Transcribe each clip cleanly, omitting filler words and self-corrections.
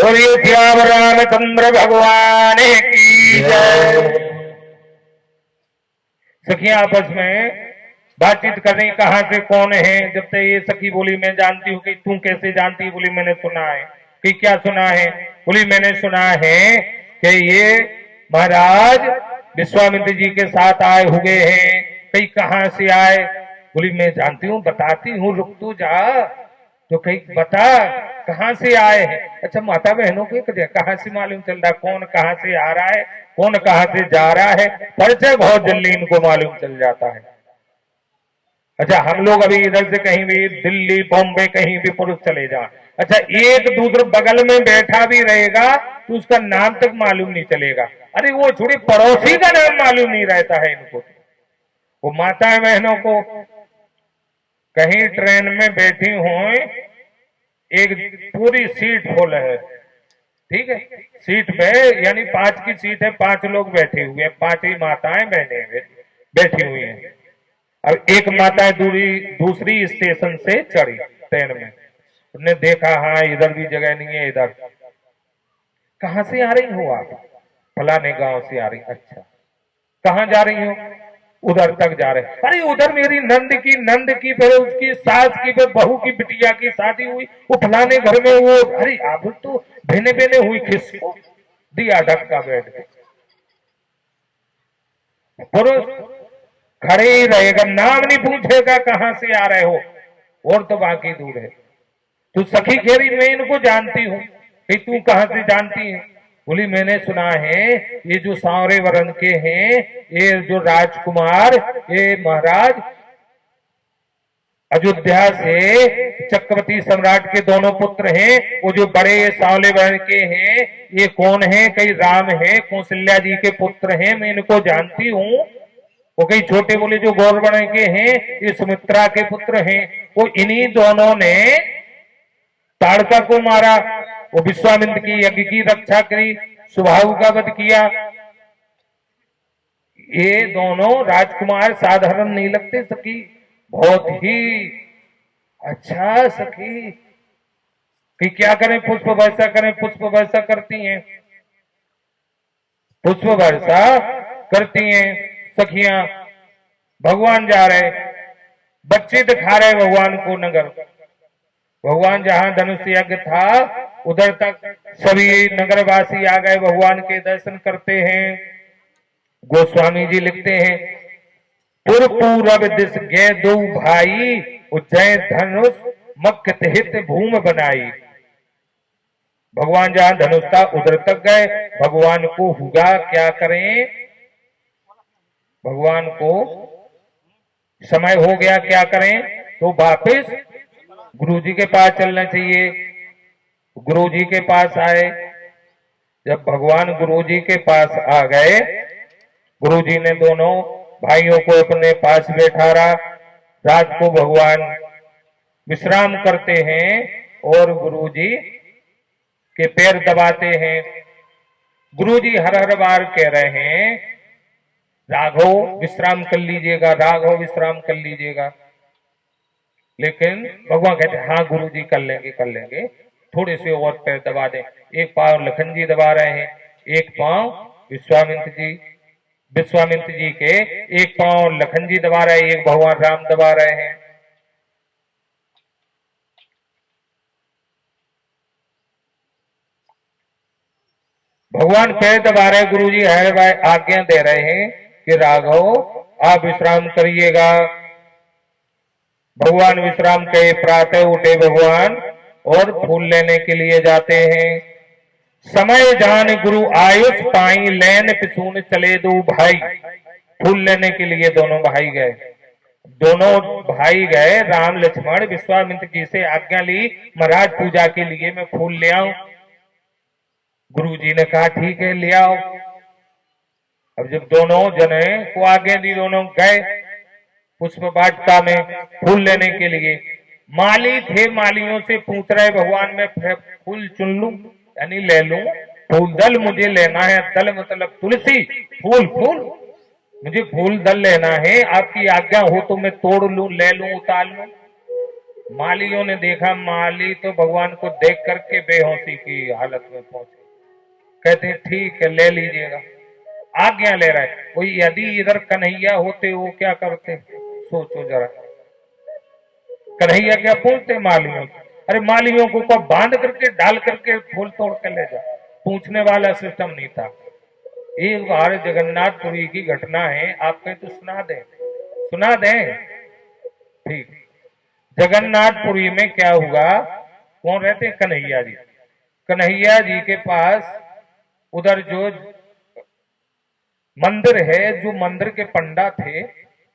और ये श्याम रामचंद्र भगवान की जय। सखियां आपस में बातचीत कर रही, कहां से कौन है। जब तक ये सखी बोली मैं जानती हूँ। कि तू कैसे जानती है? बोली मैंने सुना है। कि क्या सुना है? बोली मैंने सुना है कि ये महाराज विश्वामित्र जी के साथ आए हुए हैं। कहीं कहां से आए? बोली मैं जानती हूँ, बताती हूँ, रुक तू जा। तो कहीं बता कहां से आए हैं। अच्छा माता बहनों को कहां से मालूम चल रहा कौन कहां से आ रहा है, कौन कहां से जा रहा है? परिचय बहुत जल्दी इनको मालूम चल जाता है। अच्छा हम लोग अभी इधर से कहीं भी दिल्ली बॉम्बे कहीं भी पुरुष चले जाए, अच्छा एक दूसरे बगल में बैठा भी रहेगा तो उसका नाम तक मालूम नहीं चलेगा। अरे वो छोड़ी पड़ोसी का नाम मालूम नहीं रहता है इनको। वो माता बहनों को कहीं ट्रेन में बैठी हो, एक पूरी सीट फुल है, ठीक है, सीट पे यानी 5 की सीट है, 5 लोग बैठे हुए हैं, 5 ही माताएं बहने बैठी हुई हैं। अब एक माता दूसरी स्टेशन से चढ़ी ट्रेन में, उसने देखा हाँ इधर भी जगह नहीं है। इधर कहां से आ रही हो आप? फलाने गांव से आ रही। अच्छा कहां जा रही हो? उधर तक जा रहे। अरे उधर मेरी नंद की फिर उसकी सास की फिर बहू की बिटिया की शादी हुई, वो फलाने घर में वो। अरे अब तो भेने भेने हुई, खिसको दिया ढक्का बैठ के। पुरुष खड़े ही रहेगा, नाम नहीं पूछेगा कहां से आ रहे हो, और तो बाकी दूर है। तू सखी खेरी मैं इनको जानती हूं। कि तू कहां से जानती है? बोली मैंने सुना है ये जो सांवरे वर्ण के हैं, ये जो राजकुमार, ये महाराज अयोध्या से चक्रवर्ती सम्राट के दोनों पुत्र हैं। वो जो बड़े सांवले वर्ण के हैं ये कौन है? कई राम है, कौशल्या जी के पुत्र हैं, मैं इनको जानती हूँ। वो कई छोटे बोले जो गौर वर्ण के हैं ये सुमित्रा के पुत्र हैं। वो इन्हीं दोनों ने ताड़का को मारा, वो विश्वामित्र की यज्ञ की रक्षा करी, सुबाहु का वध किया। ये दोनों राजकुमार साधारण नहीं लगते सखी, बहुत ही अच्छा सखी। कि क्या करें? पुष्प वर्षा करें। पुष्प वर्षा करती हैं, पुष्प वर्षा करती हैं सखियां। भगवान जा रहे, बच्चे दिखा रहे भगवान को नगर। भगवान जहां धनुष यज्ञ था उधर तक सभी नगरवासी आ गए, भगवान के दर्शन करते हैं। गोस्वामी जी लिखते हैं पूर्व दिश गे दो भाई, उज्जैन धनुष मक्ख हित भूम बनाई। भगवान जहां धनुष था उधर तक गए, भगवान को हुआ क्या करें, भगवान को समय हो गया क्या करें, तो वापिस गुरु जी के पास चलना चाहिए। गुरु जी के पास आए। जब भगवान गुरु जी के पास आ गए, गुरु जी ने दोनों भाइयों को अपने पास बैठारा। रात को भगवान विश्राम करते हैं और गुरु जी के पैर दबाते हैं। गुरु जी हर हर बार कह रहे हैं राघव विश्राम कर लीजिएगा, राघव विश्राम कर लीजिएगा। लेकिन भगवान कहते हैं हाँ गुरु जी कर लेंगे कर लेंगे, थोड़े से और पैर दबा दें। एक पांव लखन जी दबा रहे हैं, एक पांव विश्वामित्र जी के एक पांव लखन जी दबा रहे हैं, एक भगवान राम दबा रहे हैं। भगवान पैर दबा रहे, गुरु जी हर आज्ञा दे रहे हैं कि राघव आप विश्राम करिएगा। भगवान विश्राम के प्रातः उठे भगवान और फूल लेने के लिए जाते हैं। समय जान गुरु आयुष पाई, लैन पिसून चले दो भाई। फूल लेने के लिए दोनों भाई गए। दोनों भाई गए, राम लक्ष्मण विश्वामित्र जी से आज्ञा ली, महाराज पूजा के लिए मैं फूल ले आऊं। गुरु जी ने कहा ठीक है ले आओ। अब जब दोनों जने को आज्ञा दी, दोनों गए पुष्प वाटिका में फूल लेने के लिए। माली थे, मालियों से पूछ रहे भगवान मैं फूल चुन लूं यानी ले लूं? फूल दल मुझे लेना है, दल मतलब तुलसी, फूल फूल मुझे फूल दल लेना है, आपकी आज्ञा हो तो मैं तोड़ लूं, ले लूं, उतार लूं। मालियों ने देखा, माली तो भगवान को देख करके बेहोशी की हालत में पहुंचे। कहते हैं ठीक है, ले लीजिएगा, आज्ञा ले रहे। कोई यदि इधर कन्हैया होते वो क्या करते, सोचो जरा। कन्हैया क्या पूछते मालियों से? अरे मालियों को कब बांध करके डाल करके फूल तोड़ के ले जा, पूछने वाला सिस्टम नहीं था। एक बार जगन्नाथपुरी की घटना है, आप कहें तो सुना दें, सुना दें? ठीक। जगन्नाथपुरी में क्या हुआ, कौन रहते? कन्हैया जी। कन्हैया जी के पास उधर जो मंदिर है, जो मंदिर के पंडा थे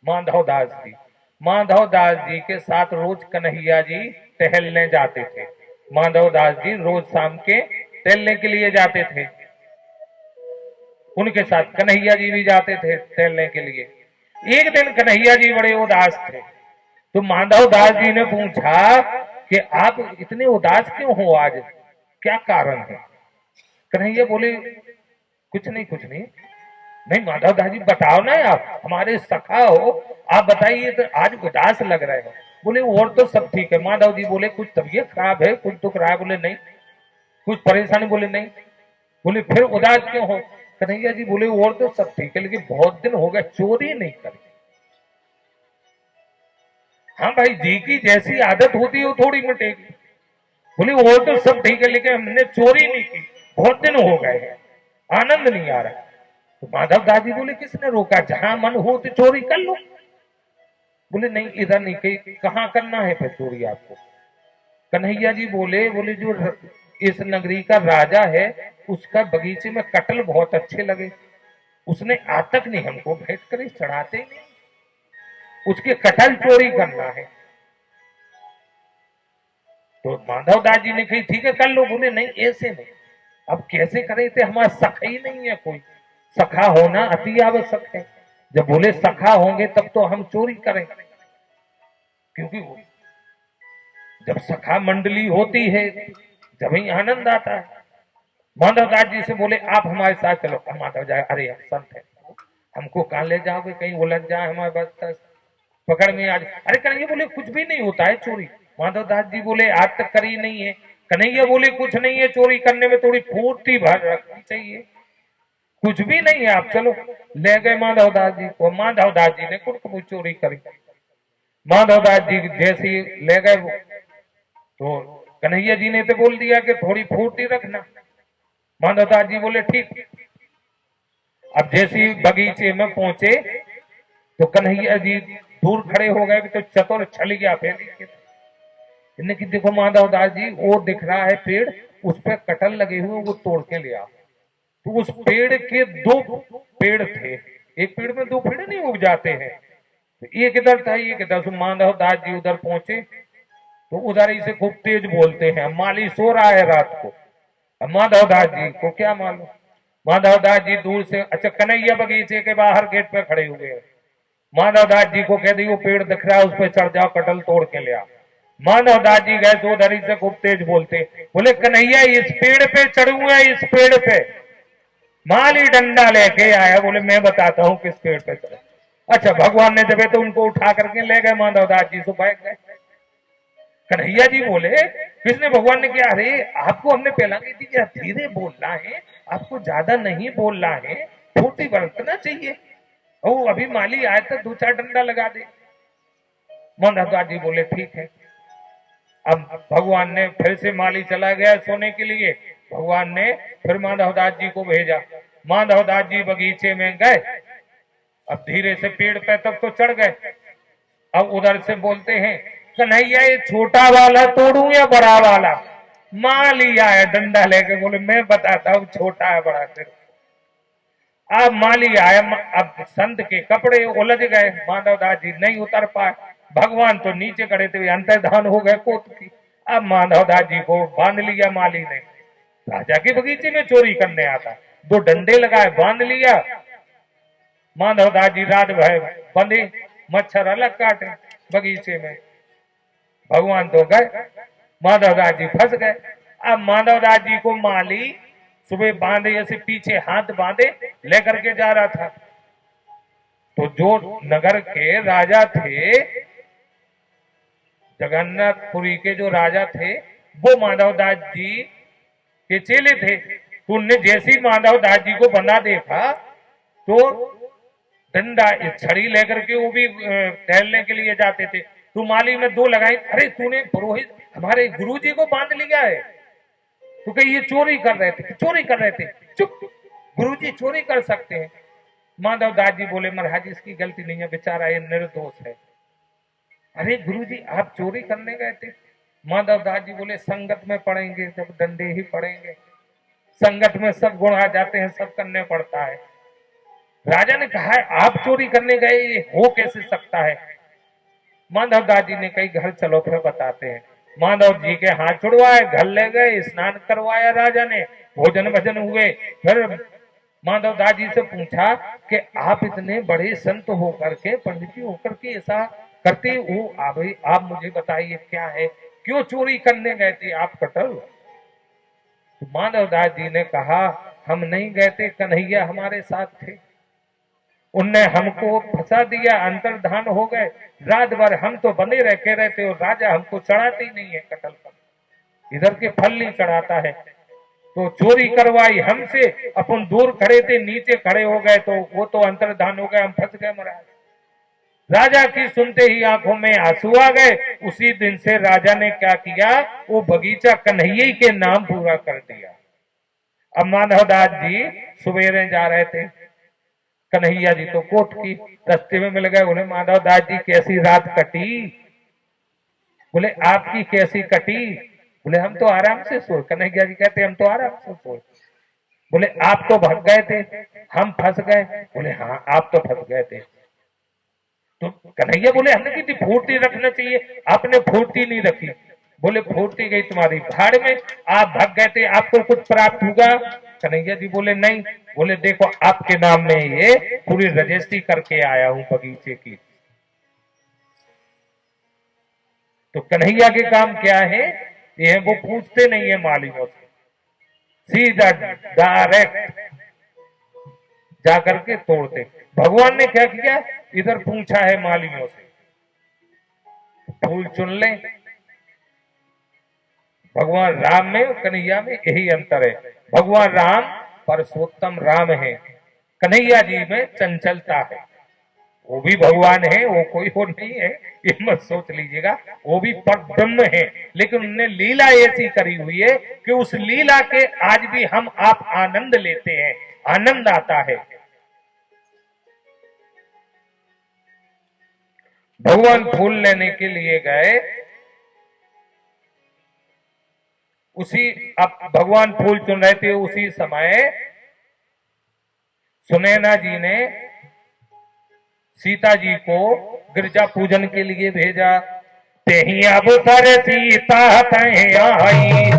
माधव दास जी, माधव दास जी के साथ रोज कन्हैया जी टहलने जाते थे। माधव दास जी रोज शाम के टहलने के लिए जाते थे, उनके साथ कन्हैया जी भी जाते थे टहलने के लिए। एक दिन कन्हैया जी बड़े उदास थे, तो माधव दास जी ने पूछा कि आप इतने उदास क्यों हो आज, क्या कारण है? कन्हैया बोले कुछ नहीं, कुछ नहीं। नहीं माधव दास जी बताओ ना, आप हमारे सखा हो, आप बताइए तो आज उदास लग रहे हो। बोले और तो सब ठीक है। माधव जी बोले कुछ तबीयत खराब है, कुछ दुख रहा है? बोले नहीं। कुछ परेशानी? बोले नहीं। बोले फिर उदास क्यों हो? कन्हैया जी बोले और तो सब ठीक है, लेकिन बहुत दिन हो गए चोरी नहीं करी। हाँ भाई, जी की जैसी आदत होती है वो थोड़ी मिटेगी। बोले वो तो सब ठीक है, लेकिन हमने चोरी नहीं की, बहुत दिन हो गए हैं, आनंद नहीं आ रहा। तो माधव दास जी बोले किसने रोका, जहां मन हो तो चोरी कर लो। बोले नहीं, इधर नहीं, कहीं कहाँ करना है फिर चोरी आपको? कन्हैया जी बोले जो इस नगरी का राजा है, उसका बगीचे में कटल बहुत अच्छे लगे, उसने आज तक नहीं हमको भेंट करे, चढ़ाते ही नहीं, उसके कटल चोरी करना है। तो माधव दास जी ने कही ठीक है कर लो। बोले नहीं, ऐसे नहीं, अब कैसे करें थे, हमारा सखा ही नहीं है कोई, सखा होना अति आवश्यक है। जब बोले सखा होंगे तब तो हम चोरी करें, क्योंकि जब सखा मंडली होती है जब ही आनंद आता है। माधव दास जी से बोले आप हमारे साथ चलो। माधव जाए, अरे यार संत है, हमको कहाँ ले जाओगे, कहीं उलझ जाए हमारे बस पकड़ में आज। अरे कन्हैया बोले कुछ भी नहीं होता है चोरी। माधव दास जी बोले आज तक करी नहीं है। कन्हैया बोले कुछ नहीं है, चोरी करने में थोड़ी फुर्ती भर रखनी चाहिए, कुछ भी नहीं है, आप चलो। ले गए माधव दास जी को। माधव दास जी ने कुछ चोरी करी। माधव दास जी जैसी ले गए तो कन्हैया जी ने तो बोल दिया कि थोड़ी फुर्ती रखना। माधव दास जी बोले ठीक। अब जैसी बगीचे में पहुंचे तो कन्हैया जी दूर खड़े हो गए तो चतुर छल गया फैली कि देखो माधव दास जी, वो दिख रहा है पेड़, उस पर कटहल लगे हुए, वो तोड़ के ले आओ। तो उस पेड़ के दो पेड़ थे, एक पेड़ में दो पेड़ नहीं उग जाते हैं, तो एक इधर था एक इधर। तो माधव दास जी उधर पहुंचे तो उधर ही से खूब तेज बोलते हैं, माली सो रहा है रात को। अब माधव दास जी को क्या मालूम, माधव दास जी दूर से, अच्छा कन्हैया बगीचे के बाहर गेट पे खड़े हुए हैं। माधव दास जी को कह दी वो पेड़ दिख रहा है उस पर चढ़ जाओ, कटहल तोड़ के ले आओ। माधव दास जी गए तो उधर ही से खूब तेज बोलते, बोले कन्हैया इस पेड़ पे चढ़ूंगा, इस पेड़ पे। माली डंडा लेके आया, बोले मैं बताता हूँ किस पेड़ पे चढ़े। अच्छा भगवान ने जब तो उनको उठा करके ले गए, माधव दास जी से बैठ गए। कन्हैया जी बोले किसने, भगवान ने किया। अरे आपको हमने पहला कही थी कि धीरे बोलना है, आपको ज्यादा नहीं बोलना है, फुर्ती बरतना चाहिए। ओ अभी माली आए तो दो चार डंडा लगा दे। माधव दास जी बोले ठीक है। अब भगवान ने फिर से, माली चला गया सोने के लिए, भगवान ने फिर माधव दास जी को भेजा। माधव दास जी बगीचे में गए, अब धीरे से पेड़ पे तक तो चढ़ गए। अब उधर से बोलते हैं कन्हैया ये छोटा वाला तोड़ू या बड़ा वाला? माली आया डंडा लेके, बोले मैं बताता हूँ छोटा है बड़ा फिर। अब माली आया, अब संत के कपड़े उलझ गए, माधव दास जी नहीं उतर पाए। भगवान तो नीचे खड़े थे, अंतर्धान हो गए कोत की। अब माधव दास जी को बांध लिया माली ने, राजा के बगीचे में चोरी करने आता, दो डंडे लगाए बांध लिया। माधव दास जी रात भर बंधे, मच्छर अलग काटे बगीचे में। भगवान तो गए, माधव दास जी फंस गए। अब माधव दास जी को माली सुबह बांधे, ऐसे पीछे हाथ बांधे लेकर के जा रहा था। तो जो नगर के राजा थे जगन्नाथपुरी के जो राजा थे वो माधवदास जी के चेले थे। तो उनने जैसे ही माधवदास जी को बंधा देखा तो डंडा छड़ी लेकर के वो भी टहलने के लिए जाते थे। तो माली में दो लगाई, अरे तूने पुरोहित हमारे गुरुजी को बांध लिया है। तो कहीं ये चोरी कर रहे थे, चोरी कर रहे थे। चुप, गुरुजी चोरी कर सकते हैं। माधवदास जी बोले महाराज इसकी गलती नहीं है, बेचारा ये निर्दोष है। अरे गुरुजी आप चोरी करने गए थे? माधवदास जी बोले संगत में पड़ेंगे जब डंडे ही पड़ेंगे, संगत में सब गुण आ जाते हैं, सब करने पड़ता है। राजा ने कहा है आप चोरी करने गए, ये हो कैसे सकता है? माधवदास जी ने कही घर चलो फिर बताते हैं। माधव जी के हाथ छुड़वाए, घर ले गए, स्नान करवाया राजा ने, भोजन भजन हुए। फिर माधवदास जी से पूछा कि आप इतने बड़े संत होकर के, पंडित जी होकर के ऐसा करते हो, आप मुझे बताइए क्या है, क्यों चोरी करने गए थे आप कटल? तो माधवदास जी ने कहा हम नहीं गए थे, कन्हैया हमारे साथ थे, उनने हमको फंसा दिया, अंतर्धान हो गए। रात भर हम तो बने रहते और राजा हमको चढ़ाते ही नहीं है कटल पर, इधर के फल नहीं चढ़ाता है। तो चोरी करवाई हमसे, अपन दूर खड़े थे, नीचे खड़े हो गए तो वो तो अंतर्धान हो गए, हम फंस गए महाराज। राजा की सुनते ही आंखों में आंसू आ गए। उसी दिन से राजा ने क्या किया, वो बगीचा कन्हैया के नाम पूरा कर दिया। अब माधवदास जी सवेरे जा रहे थे, कन्हैया जी तो कोट की रास्ते में मिल गए। बोले माधवदास जी कैसी रात कटी? बोले आपकी कैसी कटी? बोले हम तो आराम से सोए। कन्हैया जी कहते हम तो आराम से सोए। बोले आप तो भाग गए थे, हम फंस गए। बोले हाँ आप तो फंस गए थे। तो कन्हैया बोले हमने कितनी फुर्ती रखना चाहिए, आपने फुर्ती नहीं रखी। बोले फुर्ती गई तुम्हारी भाड़ में, आप भाग गए थे, आपको कुछ प्राप्त होगा? कन्हैया जी बोले नहीं। बोले देखो आपके नाम में ये पूरी रजिस्ट्री करके आया हूं बगीचे की। तो कन्हैया के काम क्या है, ये वो पूछते नहीं है मालिकों से, सीधा डायरेक्ट जाकर के तोड़ते। भगवान ने क्या किया, इधर पूछा है मालियों से फूल चुन ले। भगवान राम में और कन्हैया में यही अंतर है। भगवान राम परसोत्तम राम है, कन्हैया जी में चंचलता है। वो भी भगवान है, वो कोई और नहीं है, ये मत सोच लीजिएगा। वो भी परब्रह्म है, लेकिन उन्होंने लीला ऐसी करी हुई है कि उस लीला के आज भी हम आप आनंद लेते हैं, आनंद आता है। भगवान फूल लेने के लिए गए, उसी अब भगवान फूल चुन रहे थे, उसी समय सुनैना जी ने सीता जी को गिरजा पूजन के लिए भेजा। तेही अब सर सीता तय आई,